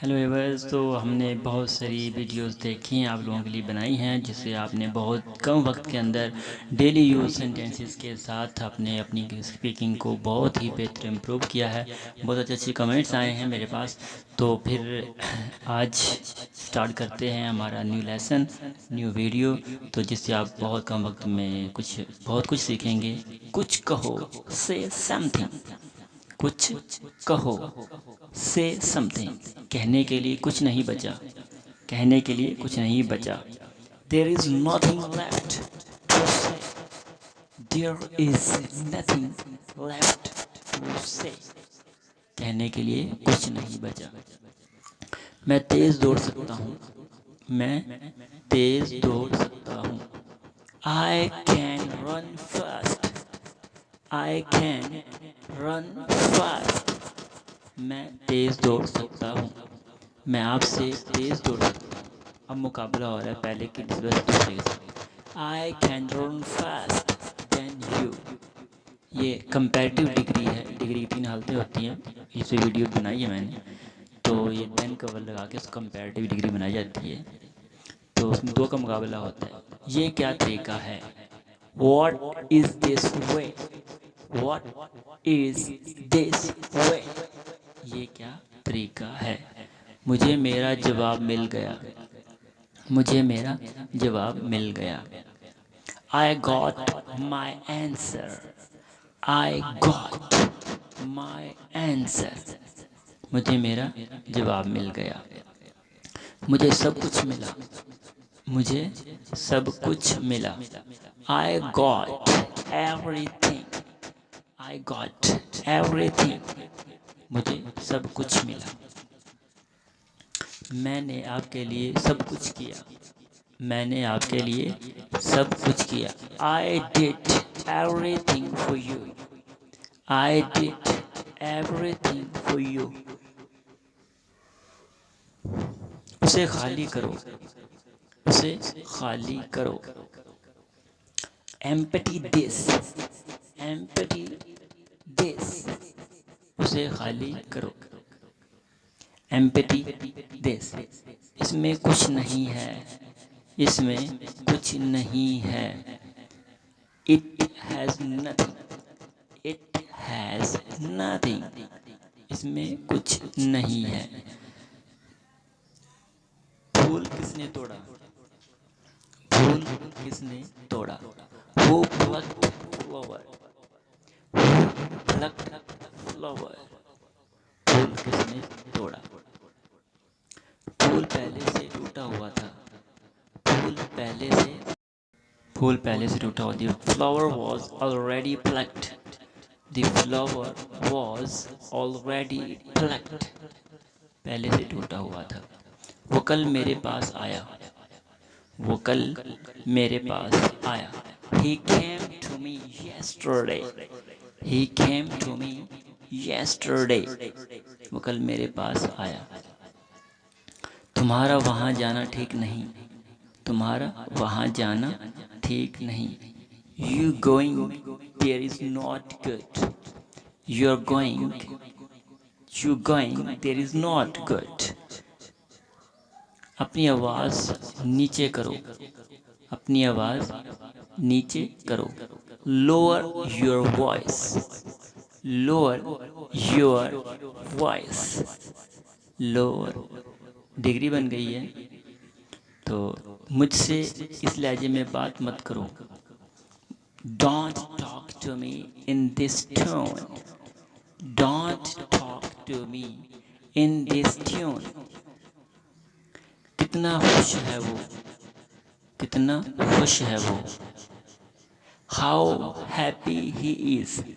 Hello averse. तो हमने बहुत सारी वीडियोस देखी हैं, आप लोगों के लिए बनाई हैं, जिससे आपने बहुत कम वक्त के अंदर डेली यूज़ सेंटेंसेस के साथ अपने अपनी स्पीकिंग को बहुत ही बेहतर इम्प्रूव किया है। बहुत अच्छे अच्छे कमेंट्स आए हैं मेरे पास। तो फिर आज स्टार्ट करते हैं हमारा न्यू लेसन, न्यू वीडियो। तो जिससे आप बहुत कम वक्त में बहुत कुछ सीखेंगे। कुछ कहो, से समथिंग। कुछ कहो, से समथिंग। कहने के लिए कुछ नहीं बचा, कहने के लिए कुछ नहीं बचा। There is nothing left to say, there is nothing left to say. कहने के लिए कुछ नहीं बचा। मैं तेज दौड़ सकता हूँ, मैं तेज दौड़ सकता हूँ। आई can run fast, I can run fast. मैं तेज दौड़ सकता हूँ, मैं आपसे तेज दौड़ सकता हूँ। अब मुकाबला हो रहा है पहले की दूसरे के साथ। I can run fast then you. ये कंपैरेटिव डिग्री है, डिग्री की 3 हालतें होती हैं। इस वीडियो बनाई है मैंने, तो ये देन कवर लगा के उसको कंपैरेटिव डिग्री बनाई जाती है। तो उसमें 2 का मुकाबला होता है। ये क्या तरीका है? What is this way, what is this way. ये क्या तरीका है? मुझे मेरा जवाब मिल गया, मुझे मेरा जवाब मिल गया। I got my answer, I got my answer. मुझे मेरा जवाब मिल गया। मुझे सब कुछ मिला, मुझे सब कुछ मिला। I got everything, I got everything. मुझे सब कुछ मिला। मैंने आपके लिए सब कुछ किया, मैंने आपके लिए सब कुछ किया। I did everything for you, I did everything for you. उसे खाली करो, उसे खाली करो। Empty this, empty this. उसे खाली करो। Empty this. इसमें कुछ नहीं है, इसमें कुछ नहीं है। It has nothing, it has nothing. इसमें कुछ नहीं है। फूल किसने तोड़ा, फूल किसने तोड़ा। Who plucked flower, who plucked flower। फूल किसने तोड़ा। फूल पहले से टूटा हुआ था, फूल पहले से, फूल पहले से टूटा हुआ था। Flower was already plucked, the flower was already plucked. पहले से टूटा हुआ था। वो कल मेरे पास आया, वो कल मेरे पास आया। He came to me yesterday, he came to me yesterday। वो कल मेरे पास आया। तुम्हारा वहाँ जाना ठीक नहीं, तुम्हारा वहाँ जाना ठीक नहीं। You going there is not good, you're going, you going there is not good। अपनी आवाज़ नीचे करो, अपनी आवाज़ नीचे करो। Lower your voice, lower your voice. Lower degree बन गई है। तो मुझसे इस लहजे में बात मत करो। Don't talk to me in this tune, don't talk to me in this tune. कितना खुश है वो, कितना खुश है वो। How happy he is,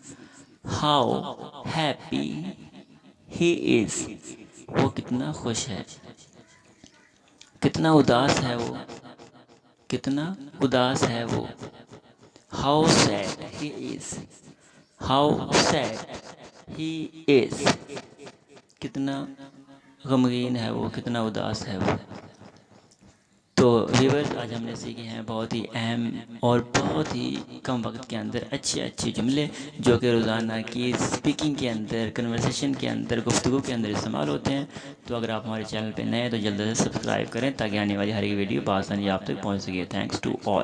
how happy he is. वो कितना खुश है। कितना उदास है वो, कितना उदास है वो। How sad he is, how sad he is. कितना गमगीन है वो, कितना उदास है वो। तो व्यूअर्स, आज हमने सीखे हैं बहुत ही अहम और बहुत ही कम वक्त के अंदर अच्छे अच्छे जुमले जो कि रोज़ाना की स्पीकिंग के अंदर, कन्वर्सेशन के अंदर, गुफ्तगू के अंदर इस्तेमाल होते हैं। तो अगर आप हमारे चैनल पर नए हैं तो जल्दी से सब्सक्राइब करें ताकि आने वाली हर एक वीडियो बआसानी आप तक पहुंच सके। Thanks to all.